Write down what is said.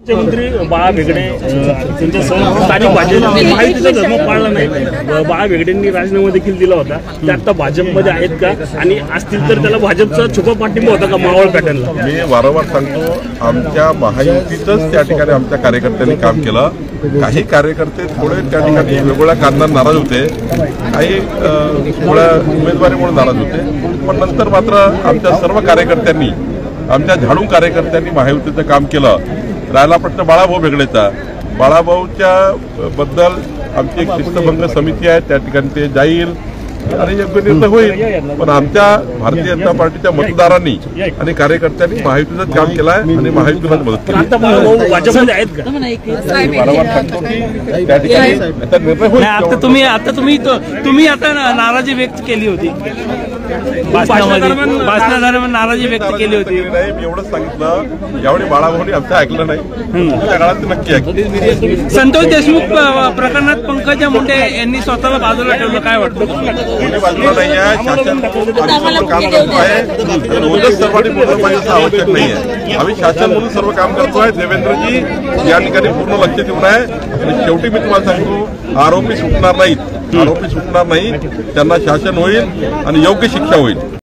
मुख्यमंत्री बाळा भेगडे त्यांच्यासह स्थानिक भाजप महायुतीचा धर्म पाळला नाही। बाळा भेगडेंनी राजीनामा देखील दिला होता। ते आता भाजपमध्ये आहेत का आणि असतील तर त्याला भाजपचा छुपा पाठिंबा होता का मावळ पॅटर्नला? मी वारंवार सांगतो, आमच्या महायुतीतच त्या ठिकाणी आमच्या कार्यकर्त्यांनी काम केलं। काही कार्यकर्ते थोडे त्या ठिकाणी वेगवेगळ्या कारणांना नाराज होते, काही थोड्या उमेदवारीमुळे नाराज होते, पण नंतर मात्र आमच्या सर्व कार्यकर्त्यांनी, आमच्या झाडू कार्यकर्त्यांनी महायुतीचं काम केलं। राहिला प्रश्न बाळाभाऊ भेगडेचा, बाळाभाऊच्या बद्दल आमची एक शिस्तभंग समिती आहे, त्या ठिकाणी ते जाईल आणि योग्य निर्णय होईल। पण आमच्या भारतीय जनता पार्टीच्या मतदारांनी आणि कार्यकर्त्यांनी महायुतीचं काम केलं आहे आणि महायुतीला मदत केली। भाजपमध्ये आहेत का? वारंवार सांगतो की त्या ठिकाणी आता निर्णय होईल। तुम्ही आता नाराजी व्यक्त केली होती, भाषणादरम्यान नाराजी व्यक्त केली होती। मी एवढंच सांगितलं, यावेळी बाळाभाऊनी आमचं ऐकलं नाही, त्या काळात ते नक्की ऐकलं। संतोष देशमुख प्रकरणात पंकजा मुंडे यांनी स्वतःला बाजूला ठेवलं, काय वाटतं? कोणी बाजूला नाही आहे, शासन आम्ही काम करतो आहे, रोजच सर्वांनी बोलणं पाहिजे आवश्यक नाही आहे। आम्ही शासन म्हणून सर्व काम करतो आहे। देवेंद्रजी या ठिकाणी पूर्ण लक्ष देऊन आहे आणि शेवटी मी तुम्हाला सांगतो, आरोपी सुटणार नाहीत, आरोपी सुटणार नाही, त्यांना शासन होईल आणि योग्य शिक्षा होईल।